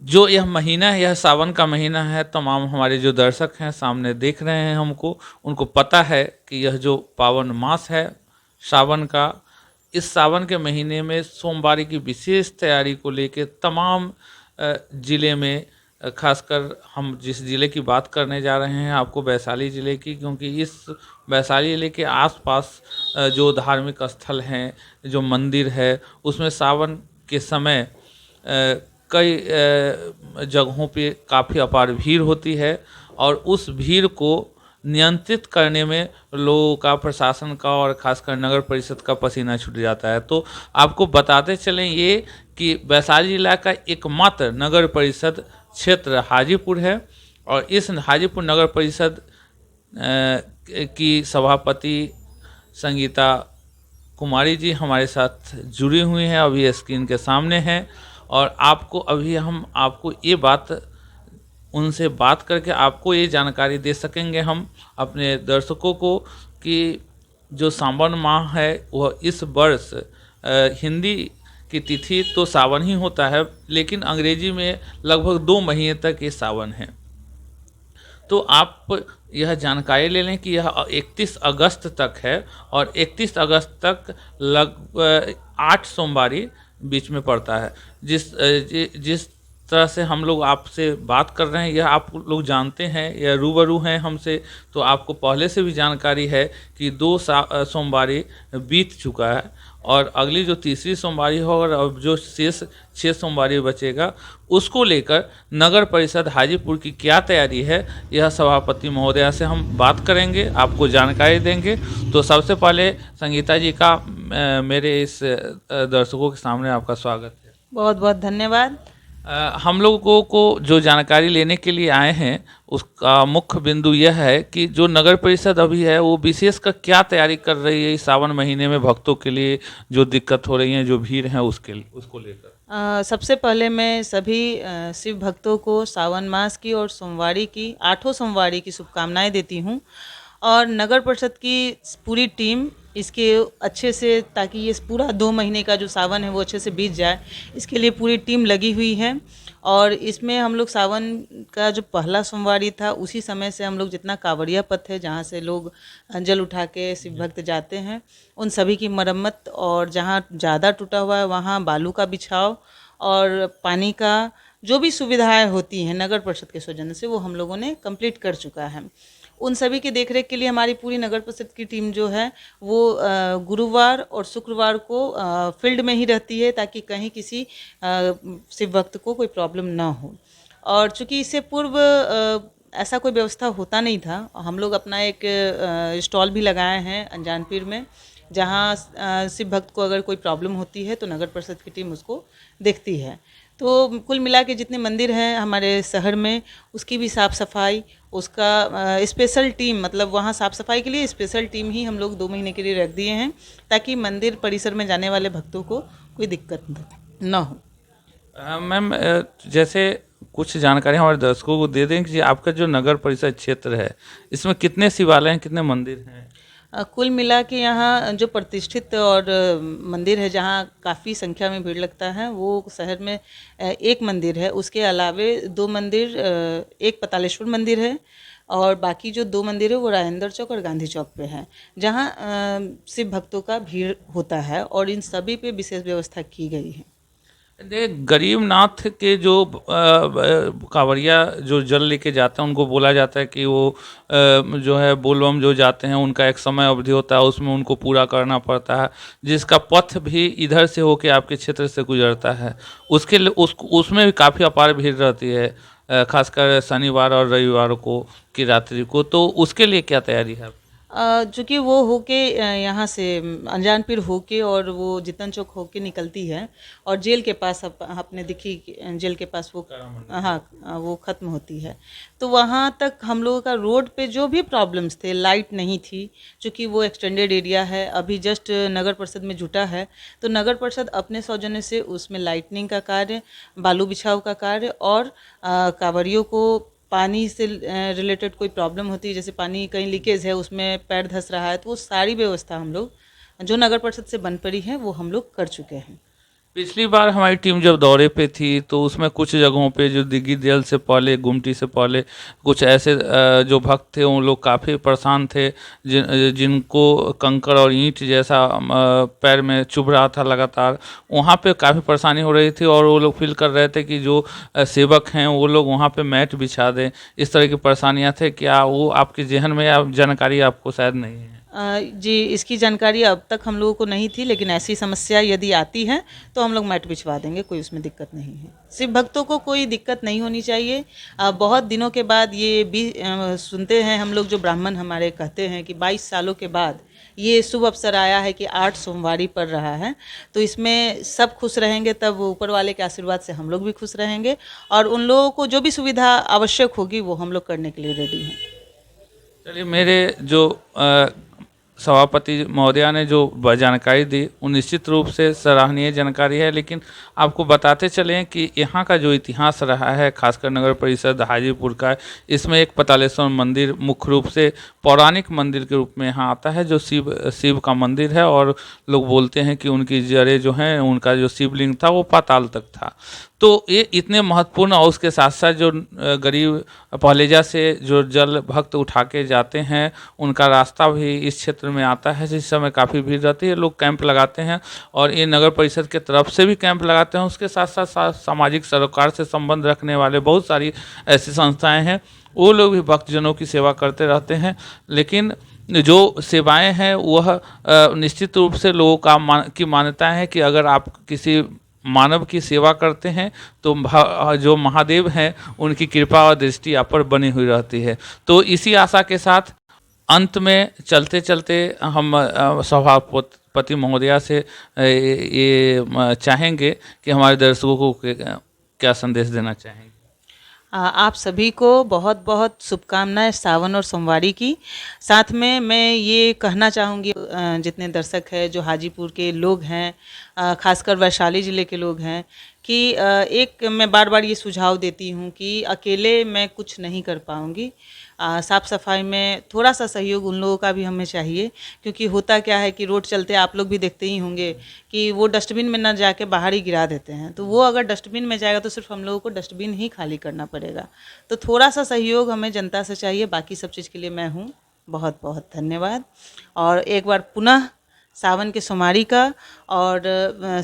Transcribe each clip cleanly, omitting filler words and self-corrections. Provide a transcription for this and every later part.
जो यह महीना है, यह सावन का महीना है, तमाम हमारे जो दर्शक हैं सामने देख रहे हैं हमको, उनको पता है कि यह जो पावन मास है सावन का, इस सावन के महीने में सोमवारी की विशेष तैयारी को लेके तमाम ज़िले में, खासकर हम जिस ज़िले की बात करने जा रहे हैं आपको, वैशाली ज़िले की, क्योंकि इस वैशाली ज़िले के आसपास जो धार्मिक स्थल हैं, जो मंदिर है, उसमें सावन के समय कई जगहों पे काफ़ी अपार भीड़ होती है, और उस भीड़ को नियंत्रित करने में लोगों का, प्रशासन का और खासकर नगर परिषद का पसीना छूट जाता है। तो आपको बताते चलें ये कि वैशाली जिला का एकमात्र नगर परिषद क्षेत्र हाजीपुर है, और इस हाजीपुर नगर परिषद की सभापति संगीता कुमारी जी हमारे साथ जुड़ी हुई हैं, अभी स्क्रीन के सामने हैं। और हम आपको ये बात, उनसे बात करके आपको ये जानकारी दे सकेंगे हम अपने दर्शकों को कि जो सावन माह है वह इस वर्ष हिंदी की तिथि तो सावन ही होता है, लेकिन अंग्रेजी में लगभग 2 महीने तक ये सावन है। तो आप यह जानकारी ले लें कि यह 31 अगस्त तक है, और 31 अगस्त तक लगभग 8 सोमवारी बीच में पड़ता है। जिस तरह से हम लोग आपसे बात कर रहे हैं, यह आप लोग जानते हैं या रूबरू हैं हमसे, तो आपको पहले से भी जानकारी है कि 2 सोमवारी बीत चुका है, और अगली जो तीसरी सोमवारी होगा और अब जो शेष 6 सोमवारी बचेगा, उसको लेकर नगर परिषद हाजीपुर की क्या तैयारी है, यह सभापति महोदया से हम बात करेंगे, आपको जानकारी देंगे। तो सबसे पहले संगीता जी का मेरे इस दर्शकों के सामने आपका स्वागत है। बहुत बहुत धन्यवाद। हम लोगों को जो जानकारी लेने के लिए आए हैं, उसका मुख्य बिंदु यह है कि जो नगर परिषद अभी है वो विशेष का क्या तैयारी कर रही है इस सावन महीने में, भक्तों के लिए जो दिक्कत हो रही है, जो भीड़ है उसको लेकर। सबसे पहले मैं सभी शिव भक्तों को सावन मास की और सोमवारी की, 8 सोमवारी की शुभकामनाएं देती हूँ। और नगर परिषद की पूरी टीम इसके अच्छे से, ताकि ये पूरा 2 महीने का जो सावन है वो अच्छे से बीत जाए, इसके लिए पूरी टीम लगी हुई है। और इसमें हम लोग सावन का जो पहला सोमवारी था, उसी समय से हम लोग जितना कांवड़िया पथ है जहाँ से लोग जल उठा के शिव भक्त जाते हैं, उन सभी की मरम्मत, और जहाँ ज़्यादा टूटा हुआ है वहाँ बालू का बिछाव और पानी का जो भी सुविधाएं होती हैं नगर परिषद के सौजन्य से, वो हम लोगों ने कंप्लीट कर चुका है। उन सभी की देखरेख के लिए हमारी पूरी नगर परिषद की टीम जो है वो गुरुवार और शुक्रवार को फील्ड में ही रहती है, ताकि कहीं किसी शिव भक्त को कोई प्रॉब्लम ना हो। और चूंकि इससे पूर्व ऐसा कोई व्यवस्था होता नहीं था, हम लोग अपना एक स्टॉल भी लगाए हैं अनजानपीर में, जहाँ शिव भक्त को अगर कोई प्रॉब्लम होती है तो नगर परिषद की टीम उसको देखती है। तो कुल मिला के जितने मंदिर हैं हमारे शहर में, उसकी भी साफ़ सफाई, उसका स्पेशल टीम, मतलब वहाँ साफ़ सफाई के लिए स्पेशल टीम ही हम लोग 2 महीने के लिए रख दिए हैं, ताकि मंदिर परिसर में जाने वाले भक्तों को कोई दिक्कत ना हो। मैम, जैसे कुछ जानकारी हमारे दर्शकों को दे दें कि आपका जो नगर परिषद क्षेत्र है, इसमें कितने शिवालय हैं, कितने मंदिर हैं? कुल मिला के यहाँ जो प्रतिष्ठित और मंदिर है जहाँ काफ़ी संख्या में भीड़ लगता है, वो शहर में एक मंदिर है। उसके अलावे 2 मंदिर, एक पतालेश्वर मंदिर है, और बाकी जो 2 मंदिर है वो राजेंद्र चौक और गांधी चौक पे हैं, जहाँ शिव भक्तों का भीड़ होता है, और इन सभी पे विशेष व्यवस्था की गई है। गरीबनाथ के जो कांवड़िया जो जल लेके जाते हैं, उनको बोला जाता है कि वो जो है बोलबम जो जाते हैं, उनका एक समय अवधि होता है, उसमें उनको पूरा करना पड़ता है, जिसका पथ भी इधर से होके आपके क्षेत्र से गुजरता है। उसके लिए उसमें भी काफ़ी अपार भीड़ रहती है, खासकर शनिवार और रविवार को की रात्रि को। तो उसके लिए क्या तैयारी है? चूँकि वो होके यहाँ से अनजानपीर होके और वो जितन चौक होके निकलती है, और जेल के पास अपने दिखी जेल के पास वो, हाँ, वो ख़त्म होती है। तो वहाँ तक हम लोगों का रोड पे जो भी प्रॉब्लम्स थे, लाइट नहीं थी, चूँकि वो एक्सटेंडेड एरिया है, अभी जस्ट नगर परिषद में जुटा है, तो नगर परिषद अपने सौजन्य से उसमें लाइटनिंग का कार्य, बालू बिछाव का कार्य, और कांवड़ियों को पानी से रिलेटेड कोई प्रॉब्लम होती है, जैसे पानी कहीं लीकेज है, उसमें पैर धंस रहा है, तो वो सारी व्यवस्था हम लोग जो नगर परिषद से बन पड़ी है वो हम लोग कर चुके हैं। पिछली बार हमारी टीम जब दौरे पे थी तो उसमें कुछ जगहों पे जो दिग्गी दल से पहले गुमटी से पहले कुछ ऐसे जो भक्त थे उन लोग काफ़ी परेशान थे, जिनको कंकड़ और ईंट जैसा पैर में चुभ रहा था लगातार। वहाँ पे काफ़ी परेशानी हो रही थी और वो लोग फील कर रहे थे कि जो सेवक हैं वो लोग वहाँ पे मैट बिछा दें। इस तरह की परेशानियाँ थे, क्या वो आपके जहन में या जानकारी आपको शायद नहीं है? जी, इसकी जानकारी अब तक हम लोगों को नहीं थी, लेकिन ऐसी समस्या यदि आती है तो हम लोग मैट बिछवा देंगे, कोई उसमें दिक्कत नहीं है। शिव भक्तों को कोई दिक्कत नहीं होनी चाहिए। बहुत दिनों के बाद ये भी सुनते हैं हम लोग, जो ब्राह्मण हमारे कहते हैं कि 22 सालों के बाद ये शुभ अवसर आया है कि 8 सोमवारी पड़ रहा है, तो इसमें सब खुश रहेंगे, तब ऊपर वाले के आशीर्वाद से हम लोग भी खुश रहेंगे और उन लोगों को जो भी सुविधा आवश्यक होगी वो हम लोग करने के लिए रेडी हैं। चलिए, मेरे जो सभापति महोदया ने जो जानकारी दी वो निश्चित रूप से सराहनीय जानकारी है, लेकिन आपको बताते चलें कि यहाँ का जो इतिहास रहा है, खासकर नगर परिषद हाजीपुर का, इसमें एक पतालेश्वर मंदिर मुख्य रूप से पौराणिक मंदिर के रूप में यहाँ आता है, जो शिव का मंदिर है। और लोग बोलते हैं कि उनकी जड़ें जो हैं, उनका जो शिवलिंग था वो पाताल तक था। तो ये इतने महत्वपूर्ण, और उसके साथ साथ जो गरीब पहलेजा से जो जल भक्त उठा के जाते हैं उनका रास्ता भी इस क्षेत्र में आता है, जिस समय काफ़ी भीड़ रहती है, लोग कैंप लगाते हैं और ये नगर परिषद के तरफ से भी कैंप लगाते हैं। उसके साथ साथ सामाजिक सरोकार से संबंध रखने वाले बहुत सारी ऐसी संस्थाएं हैं, वो लोग भी भक्तजनों की सेवा करते रहते हैं। लेकिन जो सेवाएं हैं वह निश्चित रूप से लोगों की मान्यता है कि अगर आप किसी मानव की सेवा करते हैं तो जो महादेव हैं उनकी कृपा और दृष्टि आप पर बनी हुई रहती है। तो इसी आशा के साथ अंत में चलते चलते हम सभापति महोदया से ये चाहेंगे कि हमारे दर्शकों को क्या संदेश देना चाहेंगे? आप सभी को बहुत बहुत शुभकामनाएं सावन और सोमवारी की। साथ में मैं ये कहना चाहूँगी, जितने दर्शक हैं जो हाजीपुर के लोग हैं, खासकर वैशाली ज़िले के लोग हैं, कि एक मैं बार बार ये सुझाव देती हूँ कि अकेले मैं कुछ नहीं कर पाऊँगी। साफ़ सफाई में थोड़ा सा सहयोग उन लोगों का भी हमें चाहिए, क्योंकि होता क्या है कि रोड चलते आप लोग भी देखते ही होंगे कि वो डस्टबिन में ना जाके बाहर ही गिरा देते हैं। तो वो अगर डस्टबिन में जाएगा तो सिर्फ हम लोगों को डस्टबिन ही खाली करना पड़ेगा। तो थोड़ा सा सहयोग हमें जनता से चाहिए, बाकी सब चीज़ के लिए मैं हूँ। बहुत बहुत धन्यवाद। और एक बार पुनः सावन के सोमवारी का और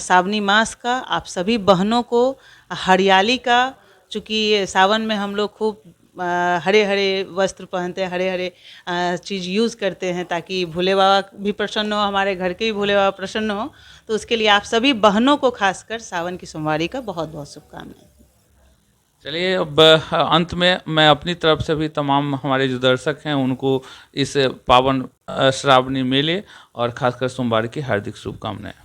सावनी मास का आप सभी बहनों को हरियाली का, चूँकि सावन में हम लोग खूब हरे हरे वस्त्र पहनते हैं, हरे हरे चीज़ यूज़ करते हैं, ताकि भोले बाबा भी प्रसन्न हो, हमारे घर के भी भोले बाबा प्रसन्न हो। तो उसके लिए आप सभी बहनों को खासकर सावन की सोमवारी का बहुत बहुत शुभकामनाएं। चलिए, अब अंत में मैं अपनी तरफ से भी तमाम हमारे जो दर्शक हैं उनको इस पावन श्रावणी मेले और खासकर सोमवार की हार्दिक शुभकामनाएं।